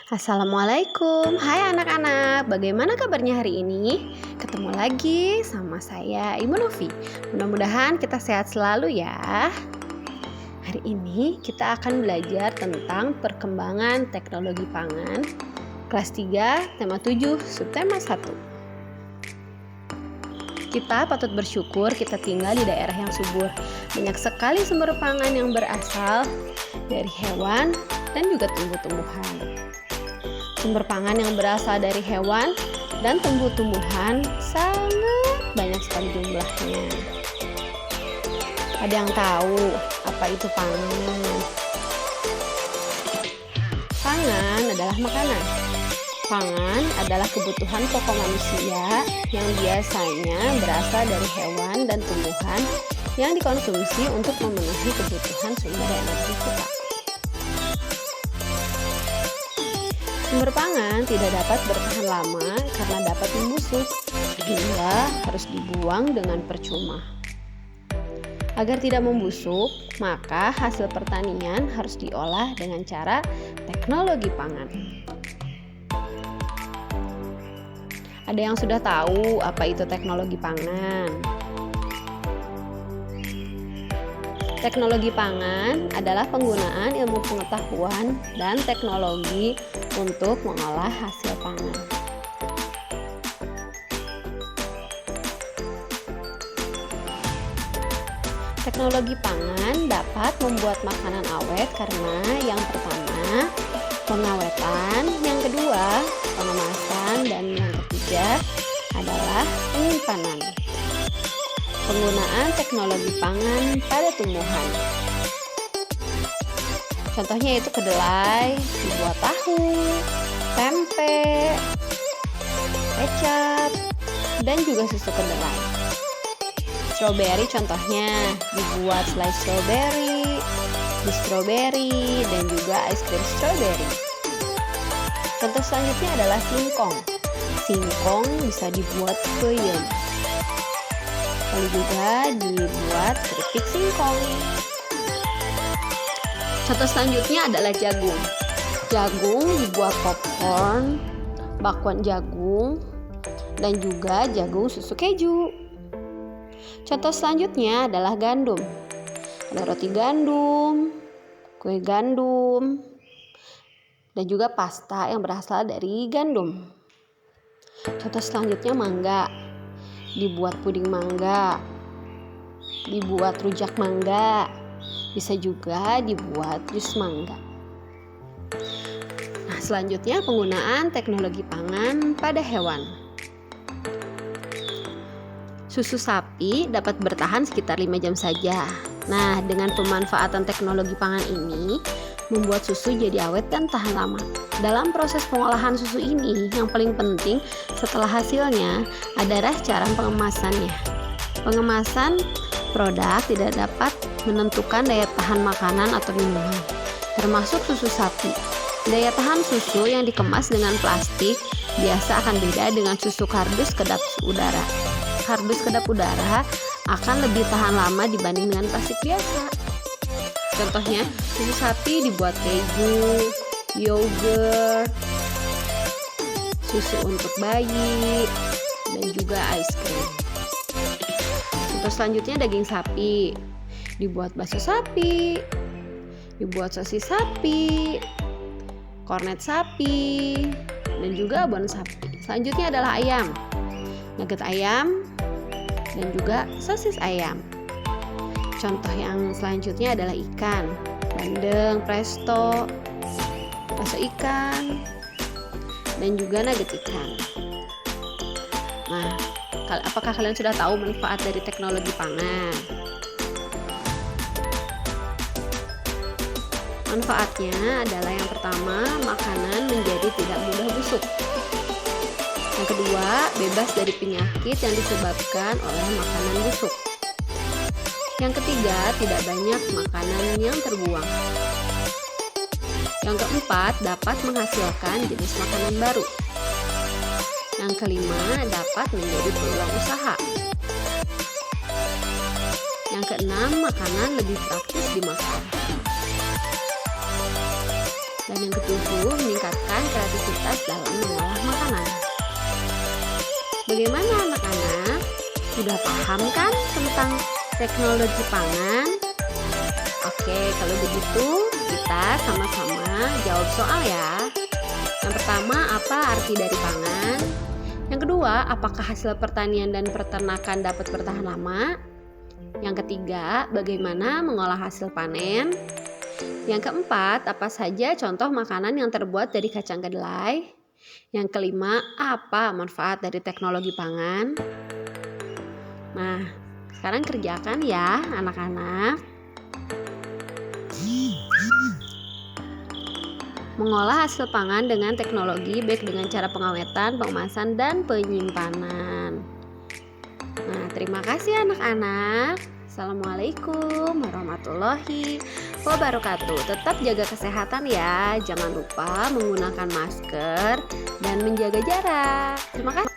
Assalamualaikum, hai anak-anak, bagaimana kabarnya hari ini? Ketemu lagi sama saya Ibu Novi. Mudah-mudahan kita sehat selalu ya. Hari ini kita akan belajar tentang perkembangan teknologi pangan kelas 3, tema 7, subtema 1. Kita patut bersyukur kita tinggal di daerah yang subur. Banyak sekali sumber pangan yang berasal dari hewan dan juga tumbuh-tumbuhan. Sumber pangan yang berasal dari hewan dan tumbuh-tumbuhan sangat banyak sekali jumlahnya. Ada yang tahu apa itu pangan? Pangan adalah makanan. Pangan adalah kebutuhan pokok manusia yang biasanya berasal dari hewan dan tumbuhan yang dikonsumsi untuk memenuhi kebutuhan sumber energi kita. Sumber pangan tidak dapat bertahan lama karena dapat membusuk, sehingga harus dibuang dengan percuma. Agar tidak membusuk, maka hasil pertanian harus diolah dengan cara teknologi pangan. Ada yang sudah tahu apa itu teknologi pangan? Teknologi pangan adalah penggunaan ilmu pengetahuan dan teknologi untuk mengolah hasil pangan. Teknologi pangan dapat membuat makanan awet karena yang pertama, pengawetan, yang kedua, pengemasan, dan yang ketiga adalah penyimpanan. Penggunaan teknologi pangan pada tumbuhan. Contohnya itu kedelai, dibuat tahu, tempe, kecap, dan juga susu kedelai. Stroberi contohnya dibuat selai stroberi, jus stroberi, dan juga es krim stroberi. Contoh selanjutnya adalah singkong. Singkong bisa dibuat peyem. Lalu juga dibuat keripik singkong. Contoh selanjutnya adalah jagung. Jagung dibuat popcorn, bakwan jagung, dan juga jagung susu keju. Contoh selanjutnya adalah gandum. Ada roti gandum, kue gandum, dan juga pasta yang berasal dari gandum. Contoh selanjutnya mangga. Dibuat puding mangga, dibuat rujak mangga, bisa juga dibuat jus mangga. Nah, selanjutnya penggunaan teknologi pangan pada hewan. Susu sapi dapat bertahan sekitar 5 jam saja. Nah, dengan pemanfaatan teknologi pangan ini membuat susu jadi awet dan tahan lama. Dalam proses pengolahan susu ini, yang paling penting setelah hasilnya adalah cara pengemasannya. Pengemasan produk tidak dapat menentukan daya tahan makanan atau minuman, termasuk susu sapi. Daya tahan susu yang dikemas dengan plastik biasa akan beda dengan susu kardus kedap udara. Kardus kedap udara akan lebih tahan lama dibanding dengan plastik biasa. Contohnya, susu sapi dibuat keju, yogurt, susu untuk bayi, dan juga ice cream. Contoh selanjutnya daging sapi, dibuat bakso sapi, dibuat sosis sapi, kornet sapi, dan juga abon sapi. Selanjutnya adalah ayam, nugget ayam, dan juga sosis ayam. Contoh yang selanjutnya adalah ikan, bandeng, presto, bakso ikan, dan juga nugget ikan. Nah, apakah kalian sudah tahu manfaat dari teknologi pangan? Manfaatnya adalah yang pertama, makanan menjadi tidak mudah busuk. Yang kedua, bebas dari penyakit yang disebabkan oleh makanan busuk. Yang ketiga, tidak banyak makanan yang terbuang. Yang keempat, dapat menghasilkan jenis makanan baru. Yang kelima, dapat menjadi peluang usaha. Yang keenam, makanan lebih praktis dimakan. Dan yang ketujuh, meningkatkan kreativitas dalam mengolah makanan. Bagaimana anak-anak? Sudah paham kan tentang teknologi pangan? Oke, kalau begitu kita sama-sama jawab soal ya. Yang pertama, apa arti dari pangan? Yang kedua, apakah hasil pertanian dan peternakan dapat bertahan lama? Yang ketiga, bagaimana mengolah hasil panen? Yang keempat, apa saja contoh makanan yang terbuat dari kacang kedelai? Yang kelima, apa manfaat dari teknologi pangan? Nah, sekarang kerjakan ya anak-anak. Mengolah hasil pangan dengan teknologi baik dengan cara pengawetan, pengemasan, dan penyimpanan. Nah, terima kasih anak-anak. Assalamualaikum warahmatullahi wabarakatuh. Tetap jaga kesehatan ya. Jangan lupa menggunakan masker dan menjaga jarak. Terima kasih.